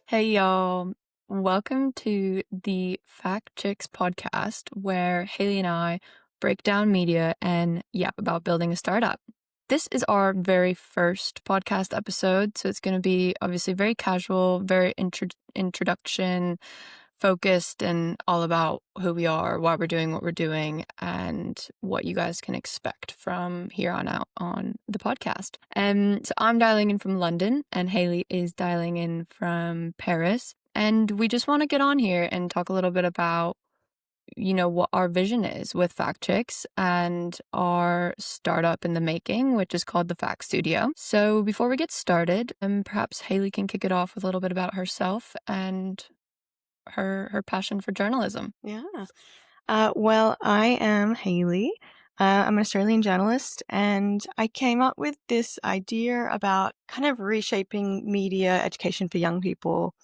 Hey y'all, welcome to the Fact Chicks podcast where Haley and I break down media and yap about building a startup. This is our very first podcast episode, so it's going to be obviously very casual, very introduction focused, and all about who we are, why we're doing what we're doing, and what you guys can expect from here on out on the podcast. So I'm dialing in from London, and Haley is dialing in from Paris. And we just want to get on here and talk a little bit about what our vision is with Fact Chicks and our startup in the making, which is called the Fact Studio. So before we get started, perhaps Haley can kick it off with a little bit about herself and her passion for journalism. Yeah. Well, I am Hayley. I'm an Australian journalist, and I came up with this idea about kind of reshaping media education for young people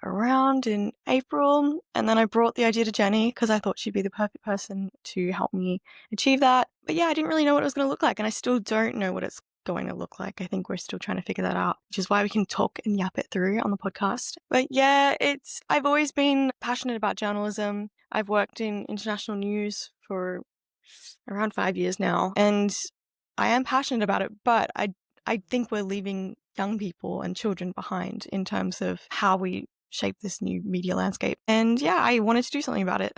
around in April. And then I brought the idea to Jenny because I thought she'd be the perfect person to help me achieve that. But yeah, I didn't really know what it was going to look like, and I still don't know what it's going to look like. I think we're still trying to figure that out, which is why we can talk and yap it through on the podcast. But yeah, I've always been passionate about journalism. I've worked in international news for around 5 years now, and I am passionate about it, but I think we're leaving young people and children behind in terms of how we shape this new media landscape. And yeah, I wanted to do something about it.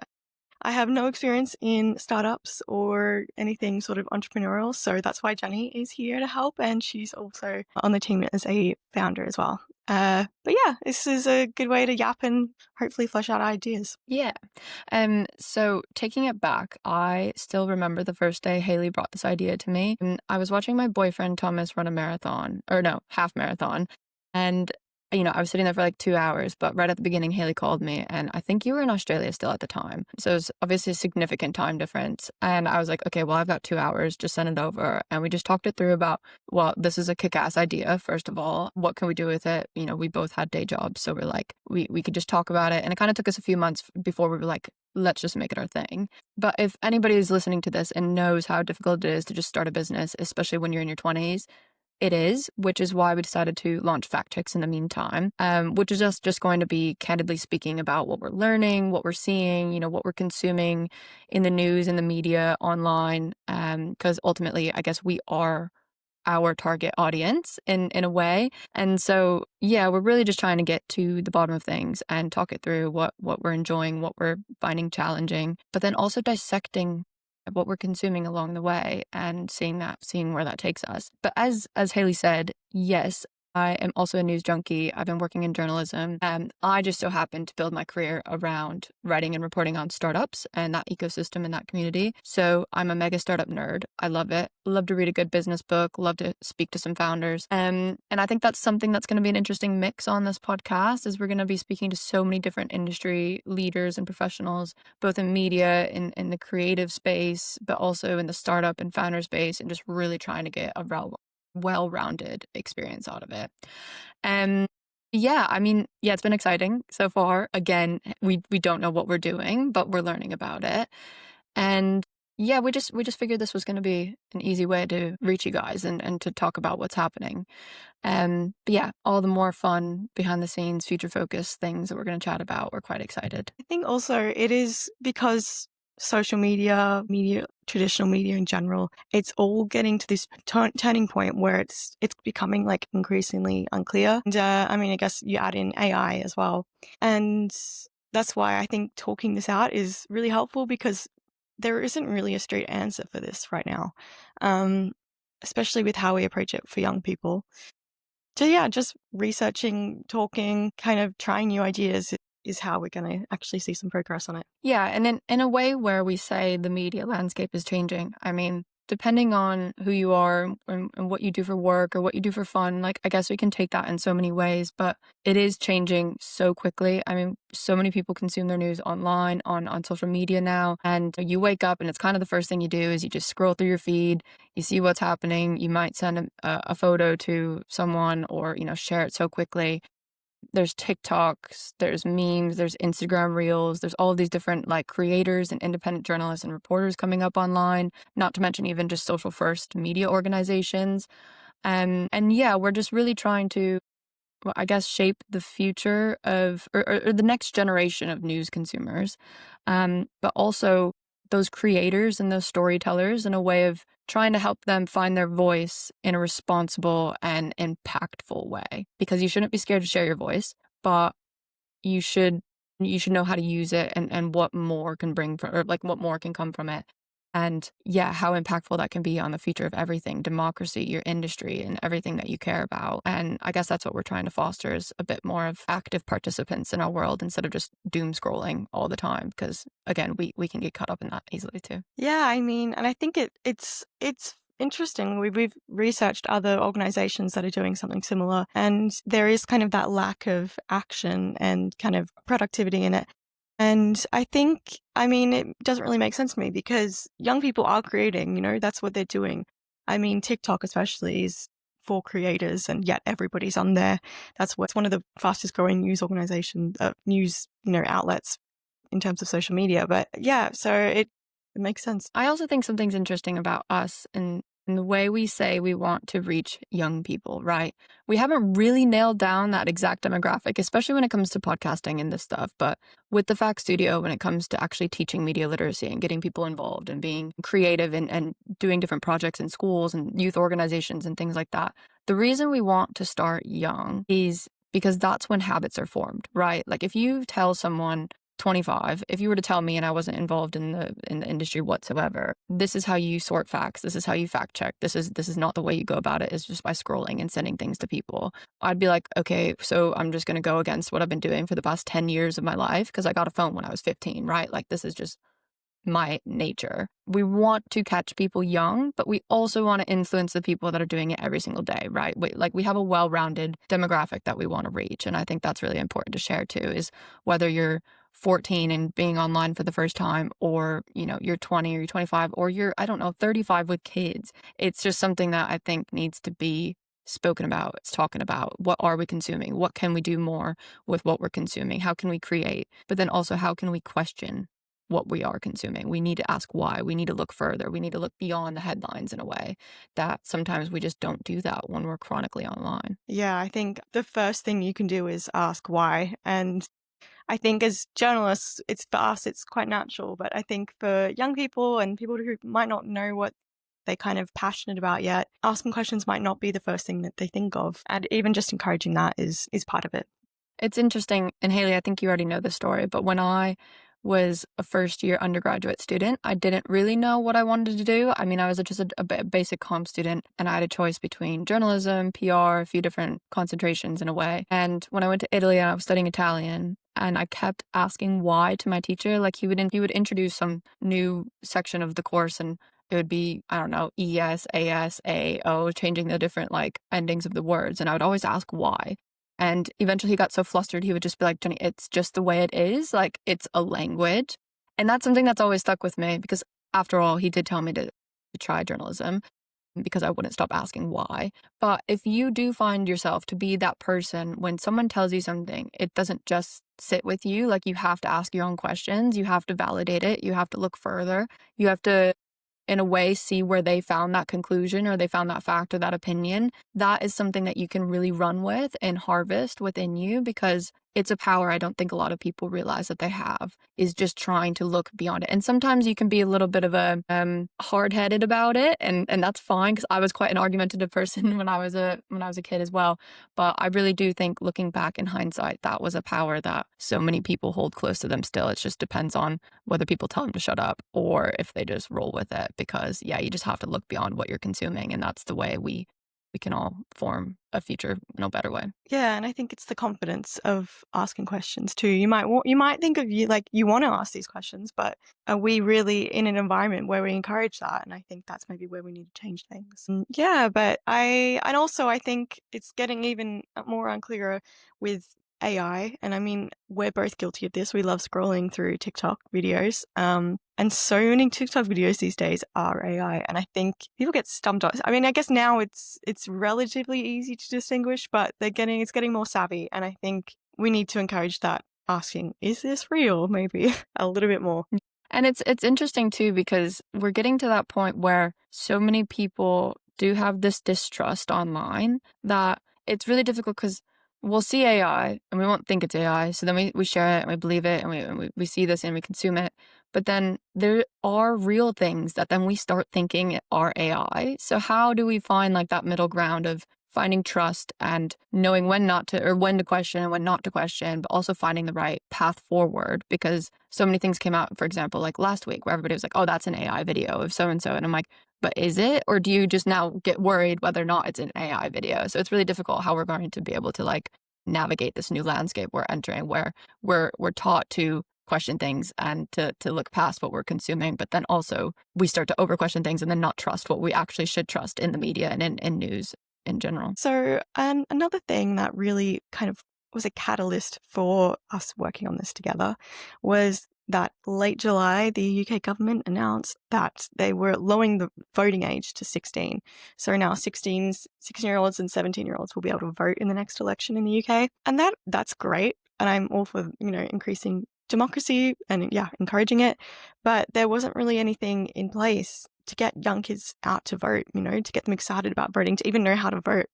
I have no experience in startups or anything sort of entrepreneurial, so that's why Jenny is here to help, and she's also on the team as a founder as well. But yeah, this is a good way to yap and hopefully flesh out ideas. Yeah. So taking it back, I still remember the first day Haley brought this idea to me. And I was watching my boyfriend Thomas run a marathon, or no, half marathon. And I was sitting there for like 2 hours, but right at the beginning, Haley called me, and I think you were in Australia still at the time. So it was obviously a significant time difference. And I was like, okay, well, I've got 2 hours, just send it over. And we just talked it through about, well, this is a kick-ass idea, first of all. What can we do with it? We both had day jobs, so we're like, we could just talk about it. And it kind of took us a few months before we were like, let's just make it our thing. But if anybody is listening to this and knows how difficult it is to just start a business, especially when you're in your 20s, it is, which is why we decided to launch Fact Checks in the meantime, which is just going to be candidly speaking about what we're learning, what we're seeing, what we're consuming in the news, in the media, online, because ultimately, I guess we are our target audience in a way. And so, yeah, we're really just trying to get to the bottom of things and talk it through, what we're enjoying, what we're finding challenging, but then also dissecting what we're consuming along the way and seeing where that takes us. But as Haley said, yes, I am also a news junkie. I've been working in journalism, and I just so happened to build my career around writing and reporting on startups and that ecosystem and that community. So I'm a mega startup nerd. I love it. Love to read a good business book. Love to speak to some founders. And I think that's something that's going to be an interesting mix on this podcast, is we're going to be speaking to so many different industry leaders and professionals, both in media, in the creative space, but also in the startup and founder space, and just really trying to get a well-rounded experience out of it. Yeah, I mean, yeah, it's been exciting so far. Again, we don't know what we're doing, but we're learning about it. And yeah, we just figured this was going to be an easy way to reach you guys and to talk about what's happening. But yeah, all the more fun behind the scenes, future focused things that we're going to chat about. We're quite excited. I think also it is because social media, traditional media in general, it's all getting to this turning point where it's becoming like increasingly unclear. And I mean, I guess you add in AI as well. And that's why I think talking this out is really helpful, because there isn't really a straight answer for this right now, especially with how we approach it for young people. So yeah, just researching, talking, kind of trying new ideas is how we're going to actually see some progress on it. Yeah, and in a way where we say the media landscape is changing. I mean, depending on who you are and what you do for work or what you do for fun, like, I guess we can take that in so many ways, but it is changing so quickly. I mean, so many people consume their news online, on social media now, and you wake up and it's kind of the first thing you do is you just scroll through your feed, you see what's happening, you might send a photo to someone, or, share it so quickly. There's TikToks, there's memes, there's Instagram reels, there's all of these different like creators and independent journalists and reporters coming up online, not to mention even just social first media organizations. And yeah, we're just really trying to well, I guess, shape the future of or the next generation of news consumers, but also those creators and those storytellers in a way of trying to help them find their voice in a responsible and impactful way. Because you shouldn't be scared to share your voice, but you should you should know how to use it and what more can bring from or like what more can come from it. And yeah, how impactful that can be on the future of everything, democracy, your industry, and everything that you care about. And I guess that's what we're trying to foster is a bit more of active participants in our world instead of just doom scrolling all the time. Because again, we can get caught up in that easily too. Yeah, I mean, and I think it's interesting. We've researched other organizations that are doing something similar, and there is kind of that lack of action and kind of productivity in it. And I think, I mean, it doesn't really make sense to me because young people are creating, that's what they're doing. I mean, TikTok especially is for creators, and yet everybody's on there. That's what's one of the fastest growing news organizations, news, outlets in terms of social media. But yeah, so it makes sense. I also think something's interesting about us and the way we say we want to reach young people, right? We haven't really nailed down that exact demographic, especially when it comes to podcasting and this stuff. But with the Fact Studio, when it comes to actually teaching media literacy and getting people involved and being creative and doing different projects in schools and youth organizations and things like that, the reason we want to start young is because that's when habits are formed, right? Like if you tell someone 25, if you were to tell me and I wasn't involved in the industry whatsoever, this is how you sort facts, this is how you fact check, this is not the way you go about it, is just by scrolling and sending things to people. I'd be like, okay, so I'm just going to go against what I've been doing for the past 10 years of my life because I got a phone when I was 15, right? Like this is just my nature. We want to catch people young, but we also want to influence the people that are doing it every single day, right? We have a well-rounded demographic that we want to reach. And I think that's really important to share too, is whether you're 14 and being online for the first time, or, you're 20 or you're 25 or you're, I don't know, 35 with kids. It's just something that I think needs to be spoken about. It's talking about what are we consuming? What can we do more with what we're consuming? How can we create? But then also how can we question what we are consuming? We need to ask why. We need to look further. We need to look beyond the headlines in a way that sometimes we just don't do that when we're chronically online. Yeah, I think the first thing you can do is ask why. And I think as journalists, it's for us, it's quite natural. But I think for young people and people who might not know what they're kind of passionate about yet, asking questions might not be the first thing that they think of. And even just encouraging that is part of it. It's interesting, and Haley, I think you already know this story, but when I was a first year undergraduate student, I didn't really know what I wanted to do. I mean, I was just a basic comp student, and I had a choice between journalism, PR, a few different concentrations in a way. And when I went to Italy and I was studying Italian, and I kept asking why to my teacher, like he would introduce some new section of the course, and it would be, I don't know, ES, AS, AO, changing the different like endings of the words. And I would always ask why. And eventually he got so flustered, he would just be like, Jenny, it's just the way it is. Like, it's a language. And that's something that's always stuck with me because, after all, he did tell me to try journalism because I wouldn't stop asking why. But if you do find yourself to be that person, when someone tells you something, it doesn't just sit with you. Like, you have to ask your own questions. You have to validate it. You have to look further. You have to, in a way, see where they found that conclusion or they found that fact or that opinion. That is something that you can really run with and harvest within you, because it's a power I don't think a lot of people realize that they have, is just trying to look beyond it. And sometimes you can be a little bit of a hard-headed about it, and that's fine, because I was quite an argumentative person when I was a kid as well. But I really do think, looking back in hindsight, that was a power that so many people hold close to them still. It just depends on whether people tell them to shut up or if they just roll with it, because yeah, you just have to look beyond what you're consuming, and that's the way we can all form a future in a better way. Yeah, and I think it's the confidence of asking questions too. You might think of you like you want to ask these questions, but are we really in an environment where we encourage that? And I think that's maybe where we need to change things. Yeah, but I think it's getting even more unclear with AI. And I mean, we're both guilty of this. We love scrolling through TikTok videos. And so many TikTok videos these days are AI, and I think people get stumped on. I mean, I guess now it's relatively easy to distinguish, but it's getting more savvy, and I think we need to encourage that, asking, "Is this real?" Maybe a little bit more. And it's interesting too, because we're getting to that point where so many people do have this distrust online that it's really difficult, because we'll see AI and we won't think it's AI. So then we share it and we believe it and we see this and we consume it. But then there are real things that then we start thinking are AI. So how do we find like that middle ground of finding trust and knowing when not to or when to question and when not to question, but also finding the right path forward? Because so many things came out, for example, like last week where everybody was like, oh, that's an AI video of so and so. And I'm like, but is it? Or do you just now get worried whether or not it's an AI video? So it's really difficult how we're going to be able to like navigate this new landscape we're entering where we're taught to question things and to look past what we're consuming, but then also we start to over question things and then not trust what we actually should trust in the media and in news in general. So, another thing that really kind of was a catalyst for us working on this together was that late July, the UK government announced that they were lowering the voting age to 16. So now 16-year-olds and 17-year-olds will be able to vote in the next election in the UK. And that's great. And I'm all for, increasing democracy and yeah, encouraging it. But there wasn't really anything in place to get young kids out to vote, to get them excited about voting, to even know how to vote.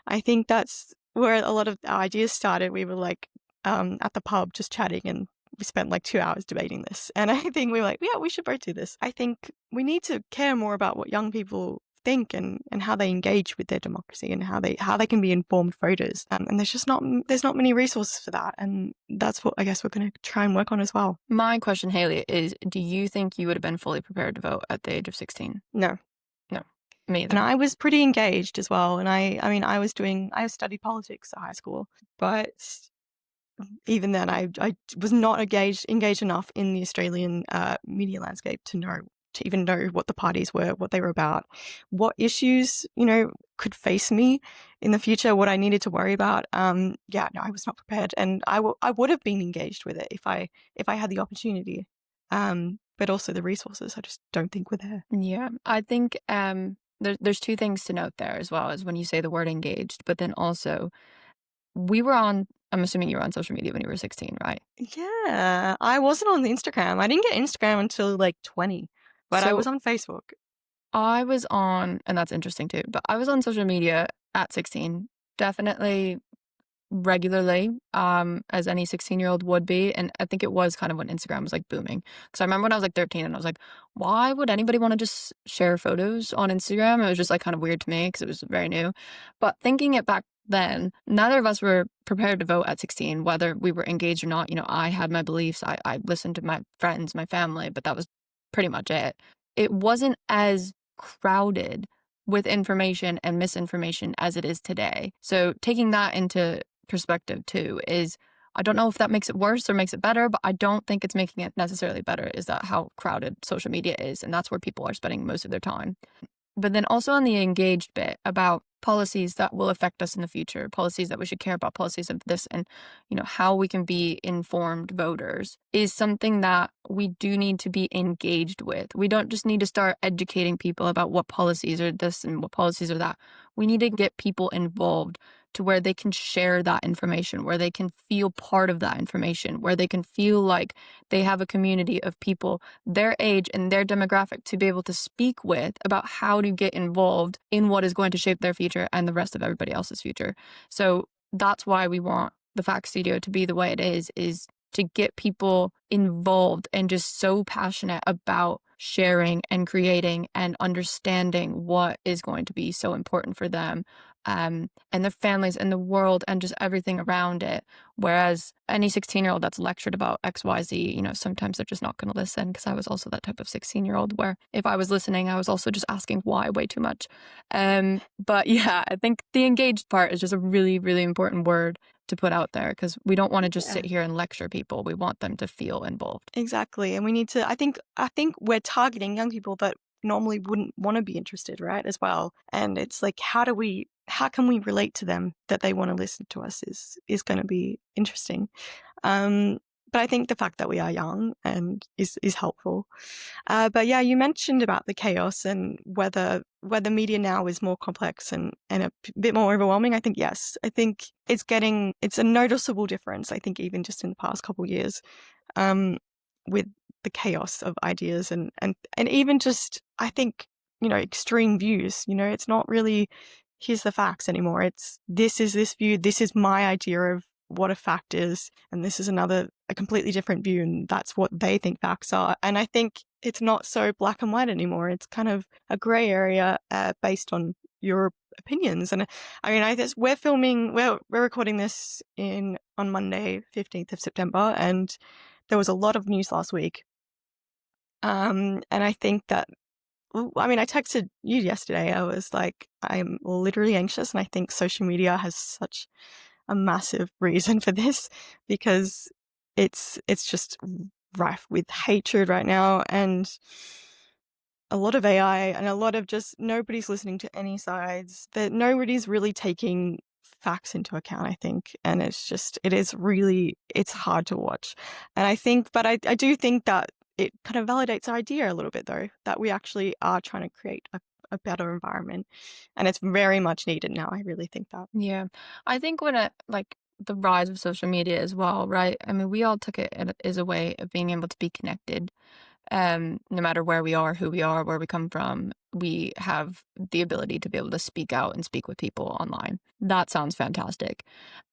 I think that's where a lot of our ideas started. We were like at the pub just chatting and we spent like 2 hours debating this. And I think we were like, yeah, we should both do this. I think we need to care more about what young people think and how they engage with their democracy and how they can be informed voters. And there's not many resources for that. And that's what I guess we're going to try and work on as well. My question, Haley, is do you think you would have been fully prepared to vote at the age of 16? No. No, me And either. I was pretty engaged as well. And I mean, I studied politics at high school, but even then, I was not engaged enough in the Australian media landscape to even know what the parties were, what they were about, what issues could face me in the future, what I needed to worry about. Yeah, no, I was not prepared, and I would have been engaged with it if I had the opportunity, but also the resources. I just don't think were there. Yeah, I think there's two things to note there as well as when you say the word engaged, but then also we were on, I'm assuming you were on social media when you were 16, right? Yeah, I wasn't on Instagram. I didn't get Instagram until like 20, but I So was on Facebook. I was on, and that's interesting too, but I was on social media at 16, definitely regularly, as any 16-year-old would be. And I think it was kind of when Instagram was like booming. Because I remember when I was like 13 and I was like, why would anybody want to just share photos on Instagram? It was just like kind of weird to me because it was very new. But thinking it back then, neither of us were prepared to vote at 16, whether we were engaged or not. I had my beliefs, I listened to my friends, my family, but that was pretty much it. It wasn't as crowded with information and misinformation as it is today. So taking that into perspective too is I don't know if that makes it worse or makes it better, but I don't think it's making it necessarily better is that how crowded social media is. And that's where people are spending most of their time. But then also on the engaged bit about policies that will affect us in the future, policies that we should care about, policies of this and, how we can be informed voters is something that we do need to be engaged with. We don't just need to start educating people about what policies are this and what policies are that. We need to get people involved to where they can share that information, where they can feel part of that information, where they can feel like they have a community of people their age and their demographic to be able to speak with about how to get involved in what is going to shape their future and the rest of everybody else's future. So that's why we want the Fact Studio to be the way it is to get people involved and just so passionate about sharing and creating and understanding what is going to be so important for them, and their families and the world and just everything around it. Whereas any 16-year-old that's lectured about XYZ, sometimes they're just not going to listen because I was also that type of 16-year-old where if I was listening, I was also just asking why way too much. But yeah, I think the engaged part is just a really, really important word to put out there because we don't want to just Yeah. sit here and lecture people. We want them to feel involved. Exactly. And we need to I think we're targeting young people that normally wouldn't want to be interested, right, as well. And it's like how can we relate to them that they want to listen to us is going to be interesting. Um but I think the fact that we are young and is helpful. But yeah, you mentioned about the chaos and whether media now is more complex and a bit more overwhelming. I think yes. I think it's a noticeable difference. I think even just in the past couple of years, um, with the chaos of ideas and even just I think extreme views. It's not really here's the facts anymore. It's this is this view, this is my idea of what a fact is, and this is a completely different view, and that's what they think facts are. And I think it's not so black and white anymore. It's kind of a grey area based on your opinions. And I mean, I guess we're recording this in on Monday, 15th of September, and there was a lot of news last week. And I think that, I mean, I texted you yesterday. I was like, I'm literally anxious, and I think social media has such a massive reason for this because it's just rife with hatred right now, and a lot of AI, and a lot of just nobody's listening to any sides. That nobody's really taking facts into account, I think. And it's hard to watch. And I do think that it kind of validates our idea a little bit, though, that we actually are trying to create a better environment. And it's very much needed now. I really think that. Yeah. I think when it like the rise of social media as well, right? I mean, we all took it as a way of being able to be connected. No matter where we are, who we are, where we come from, we have the ability to be able to speak out and speak with people online. That sounds fantastic.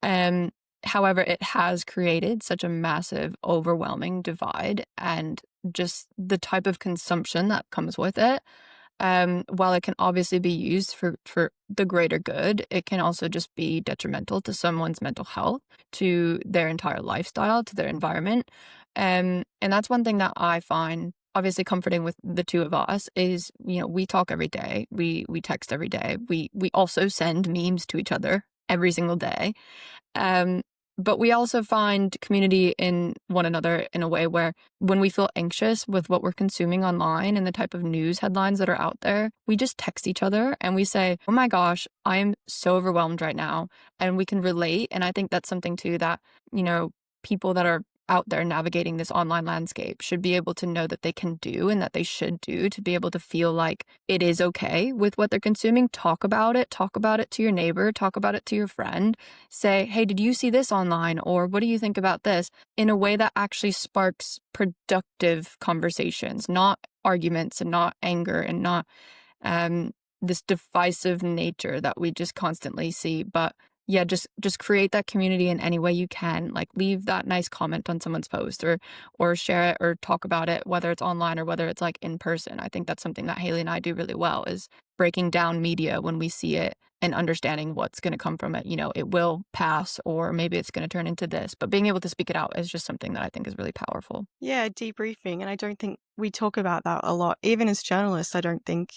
Um, However, it has created such a massive, overwhelming divide and just the type of consumption that comes with it. While it can obviously be used for the greater good, it can also just be detrimental to someone's mental health, to their entire lifestyle, to their environment. And that's one thing that I find obviously comforting with the two of us is, we talk every day, we text every day, we also send memes to each other every single day. Um, but we also find community in one another in a way where when we feel anxious with what we're consuming online and the type of news headlines that are out there, we just text each other and we say, "Oh my gosh, I am so overwhelmed right now." And we can relate. And I think that's something too that, people that are out there navigating this online landscape should be able to know that they can do and that they should do to be able to feel like it is okay with what they're consuming. Talk about it. Talk about it to your neighbor. Talk about it to your friend. Say, "Hey, did you see this online?" Or "What do you think about this?" in a way that actually sparks productive conversations, not arguments and not anger and not um, this divisive nature that we just constantly see. But yeah, just create that community in any way you can. Like leave that nice comment on someone's post or share it or talk about it, whether it's online or whether it's like in person. I think that's something that Haley and I do really well is breaking down media when we see it and understanding what's going to come from it. It will pass or maybe it's going to turn into this, but being able to speak it out is just something that I think is really powerful. Yeah, debriefing. And I don't think we talk about that a lot. Even as journalists, I don't think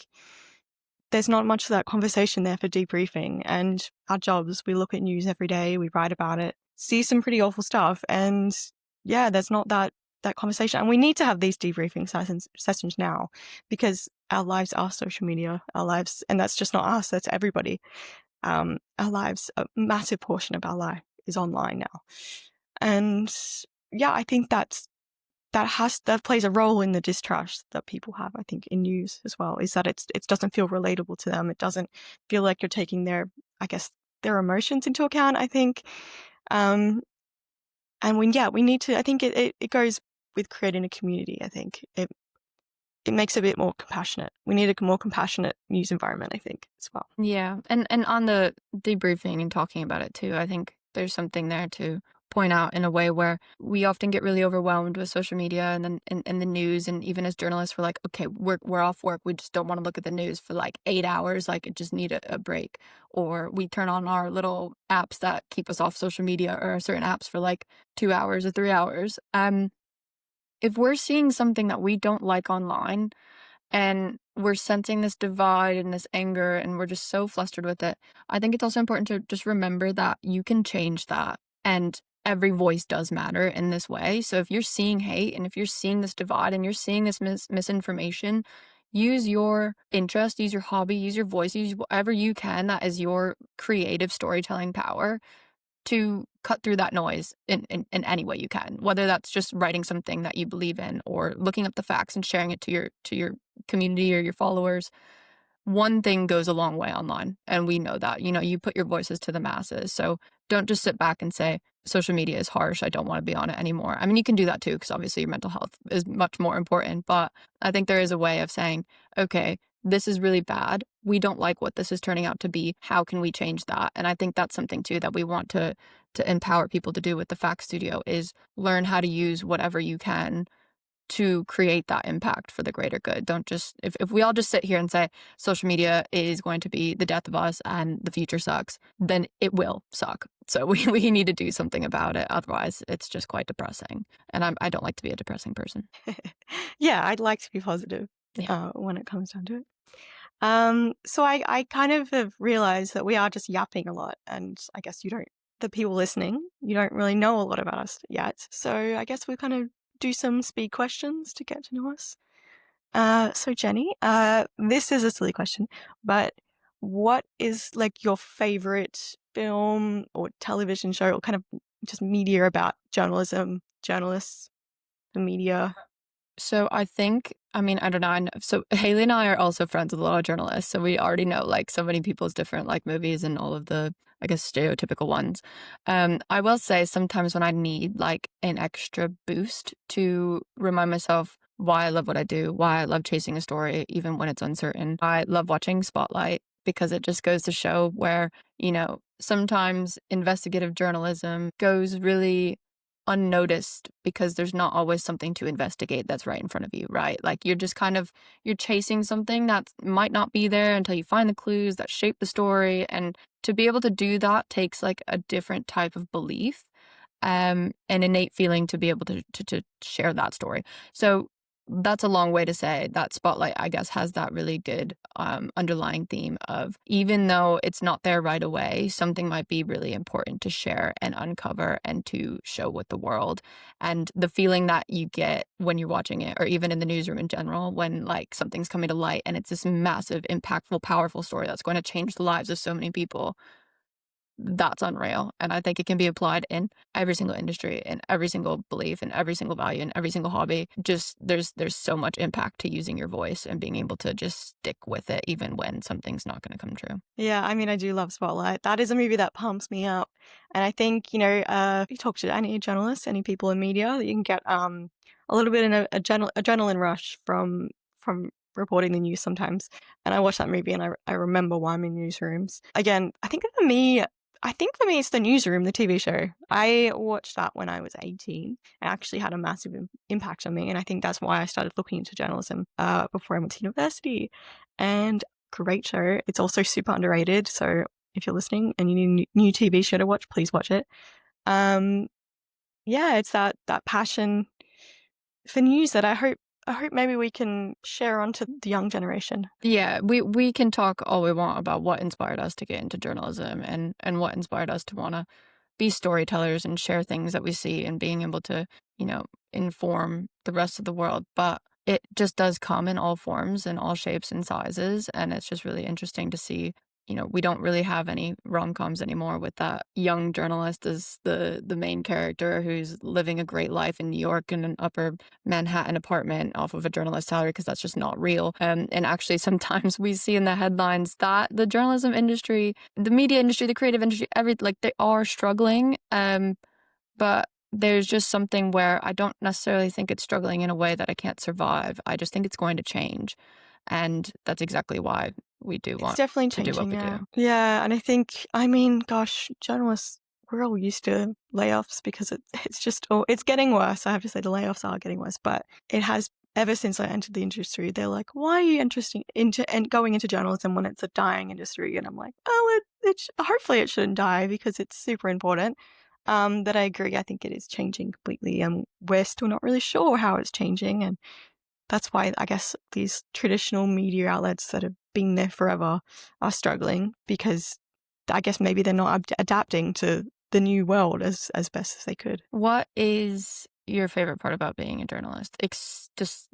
there's not much of that conversation there for debriefing. And our jobs, we look at news every day, we write about it, see some pretty awful stuff. And yeah, there's not that conversation. And we need to have these debriefing sessions now because our lives are social media, our lives, and that's just not us, that's everybody. Our lives, a massive portion of our life is online now. And yeah, I think that plays a role in the distrust that people have, I think, in news as well, is that it doesn't feel relatable to them. It doesn't feel like you're taking I guess, their emotions into account, I think. And we need to, I think it goes with creating a community, I think. It makes it a bit more compassionate. We need a more compassionate news environment, I think, as well. Yeah, and on the debriefing and talking about it too, I think there's something there to point out in a way where we often get really overwhelmed with social media and then in the news, and even as journalists, we're like, okay, we're off work, we just don't want to look at the news for like 8 hours, like it just need a break, or we turn on our little apps that keep us off social media or certain apps for like 2 hours or 3 hours. If we're seeing something that we don't like online and we're sensing this divide and this anger and we're just so flustered with it, I think it's also important to just remember that you can change that. And every voice does matter in this way. So if you're seeing hate and if you're seeing this divide and you're seeing this misinformation, use your interest, use your hobby, use your voice, use whatever you can that is your creative storytelling power to cut through that noise in any way you can, whether that's just writing something that you believe in or looking up the facts and sharing it to your community or your followers. One thing goes a long way online, and we know that. You put your voices to the masses. So don't just sit back and say social media is harsh, I don't want to be on it anymore. I mean, you can do that too, because obviously your mental health is much more important, but I think there is a way of saying, okay, this is really bad. We don't like what this is turning out to be. How can we change that? And I think that's something too that we want to empower people to do with the Fact Studio is learn how to use whatever you can to create that impact for the greater good. Don't just if we all just sit here and say social media is going to be the death of us and the future sucks, then it will suck. So we need to do something about it. Otherwise, it's just quite depressing. And I don't like to be a depressing person. Yeah, I'd like to be positive Yeah. when it comes down to it. So I kind of have realized that we are just yapping a lot, and I guess the people listening, you don't really know a lot about us yet. So I guess we kind of do some speed questions to get to know us. So Jenny, this is a silly question, but what is like your favorite film or television show or kind of just media about journalism, journalists, the media? So I think, I mean, I don't know. So Haley and I are also friends with a lot of journalists. So we already know like so many people's different like movies and all of the, I guess, stereotypical ones. I will say sometimes when I need like an extra boost to remind myself why I love what I do, why I love chasing a story, even when it's uncertain, I love watching Spotlight because it just goes to show where, sometimes investigative journalism goes really unnoticed because there's not always something to investigate that's right in front of you, right? Like you're just kind of you're chasing something that might not be there until you find the clues that shape the story. And to be able to do that takes like a different type of belief, an innate feeling to be able to share that story. So that's a long way to say that Spotlight, I guess, has that really good underlying theme of even though it's not there right away, something might be really important to share and uncover and to show with the world. And the feeling that you get when you're watching it, or even in the newsroom in general, when like something's coming to light and it's this massive, impactful, powerful story that's going to change the lives of so many people, that's unreal. And I think it can be applied in every single industry, in every single belief, in every single value, in every single hobby. Just there's so much impact to using your voice and being able to just stick with it even when something's not going to come true. Yeah, I mean, I do love Spotlight. That is a movie that pumps me up. And I think, if you talk to any journalists, any people in media, you can get a little bit in a adrenaline rush from reporting the news sometimes. And I watch that movie and I remember why I'm in newsrooms. Again, I think for me it's the Newsroom, the TV show. I watched that when I was 18. It actually had a massive impact on me, and I think that's why I started looking into journalism before I went to university. And great show. It's also super underrated. So if you're listening and you need a new TV show to watch, please watch it. Um, yeah, it's that passion for news that I hope maybe we can share on to the young generation. Yeah, we can talk all we want about what inspired us to get into journalism and what inspired us to want to be storytellers and share things that we see and being able to, you know, inform the rest of the world. But it just does come in all forms and all shapes and sizes. And it's just really interesting to see, we don't really have any rom-coms anymore with that young journalist as the main character who's living a great life in New York in an upper Manhattan apartment off of a journalist's salary because that's just not real. And actually sometimes we see in the headlines that the journalism industry, the media industry, the creative industry, like they are struggling. But there's just something where I don't necessarily think it's struggling in a way that I can't survive. I just think it's going to change. And that's exactly why we do It's want definitely to do what changing, we yeah. do. Yeah, and I think, I mean, gosh, journalists, we're all used to layoffs because it's just, oh, it's getting worse. I have to say the layoffs are getting worse, but it has, ever since I entered the industry, they're like, why are you interesting into and going into journalism when it's a dying industry? And I'm like, oh, hopefully it shouldn't die because it's super important. But I agree. I think it is changing completely, and we're still not really sure how it's changing. And that's why I guess these traditional media outlets that have been there forever are struggling because I guess maybe they're not adapting to the new world as best as they could. What is your favorite part about being a journalist? Just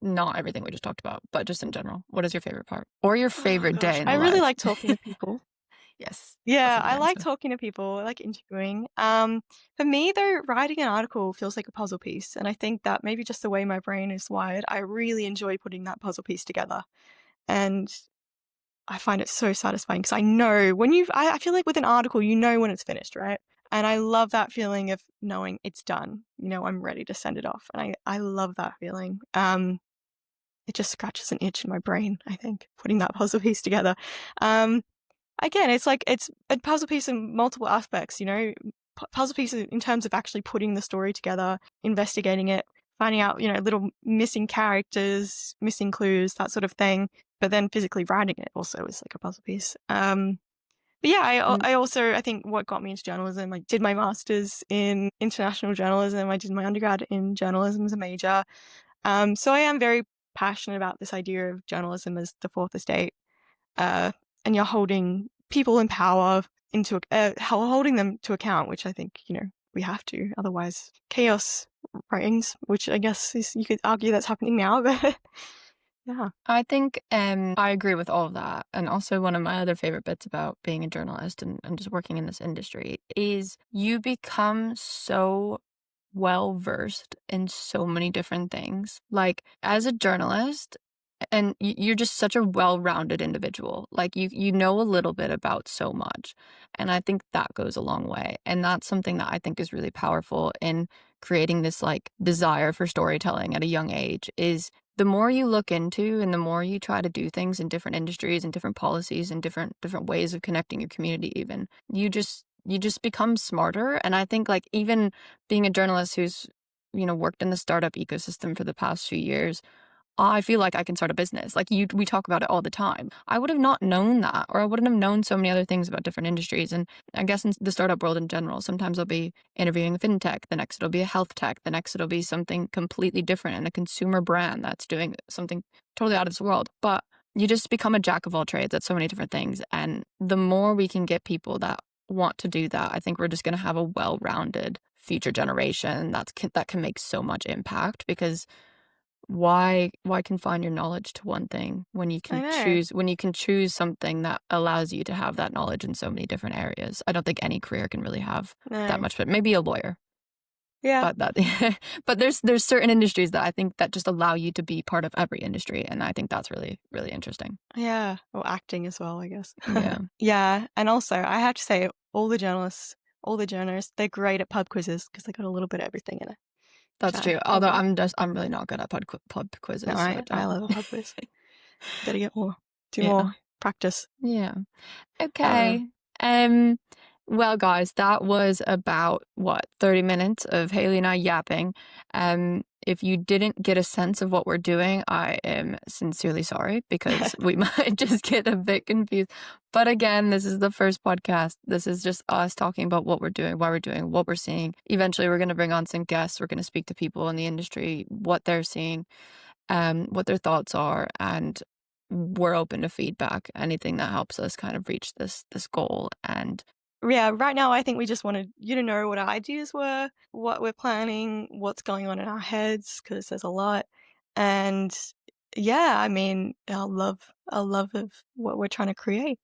not everything we just talked about, but just in general. What is your favorite part? Or your Oh favorite day gosh, in I the really life? like talking to people. Yes, that's Yeah, a good I like answer. talking to people. I like interviewing. For me though, writing an article feels like a puzzle piece, and I think that maybe just the way my brain is wired, I really enjoy putting that puzzle piece together. And I find it so satisfying because I know I feel like with an article, you know when it's finished, right? And I love that feeling of knowing it's done. I'm ready to send it off. And I love that feeling. it just scratches an itch in my brain, I think, putting that puzzle piece together. Um, Again, it's like it's a puzzle piece in multiple aspects, you know, puzzle pieces in terms of actually putting the story together, investigating it, finding out, you know, little missing characters, missing clues, that sort of thing. But then physically writing it also is like a puzzle piece. But yeah, Mm, I also, I think what got me into journalism, I did my master's in international journalism. I did my undergrad in journalism as a major. So I am very passionate about this idea of journalism as the fourth estate, uh, and you're holding people in power into holding them to account, which I think, you know, we have to. Otherwise, chaos reigns, which I guess is, you could argue that's happening now. But yeah, I think I agree with all of that. And also, one of my other favorite bits about being a journalist and just working in this industry is you become so well versed in so many different things. Like, as a journalist, and you're just such a well-rounded individual. Like, you know a little bit about so much, and I think that goes a long way, and that's something that I think is really powerful in creating this, like, desire for storytelling at a young age, is the more you look into and the more you try to do things in different industries and different policies and different ways of connecting your community even, you just become smarter, and I think, like, even being a journalist who's, worked in the startup ecosystem for the past few years, I feel like I can start a business. Like, we talk about it all the time. I would have not known that, or I wouldn't have known so many other things about different industries. And I guess in the startup world in general, sometimes I'll be interviewing a fintech, the next it'll be a health tech, the next it'll be something completely different and a consumer brand that's doing something totally out of this world. But you just become a jack of all trades at so many different things. And the more we can get people that want to do that, I think we're just going to have a well-rounded future generation that can make so much impact, because why confine your knowledge to one thing when you I can know. choose something that allows you to have that knowledge in so many different areas? I don't think any career can really have that No. much, but maybe a lawyer. Yeah. But that but there's certain industries that I think that just allow you to be part of every industry, and I think that's really, really interesting. Yeah. Or acting as well, I guess. Yeah, Yeah. And also, I have to say, all the journalists, they're great at pub quizzes because they got a little bit of everything in it, which that's true. I Although love. I'm really not good at pub No, quizzes, so I don't. love a pub quiz. Gotta get more, do Yeah. more practice. Yeah. Uh, Okay. Um, well, guys, that was about what, 30 minutes of Haley and I yapping. If you didn't get a sense of what we're doing, I am sincerely sorry, because we might just get a bit confused. But again, this is the first podcast. This is just us talking about what we're doing, why we're doing, what we're seeing. Eventually, we're going to bring on some guests. We're going to speak to people in the industry, what they're seeing, what their thoughts are, and we're open to feedback, anything that helps us kind of reach this goal. And yeah, right now I think we just wanted you to know what our ideas were, what we're planning, what's going on in our heads, because there's a lot. And yeah, I mean, our love of what we're trying to create.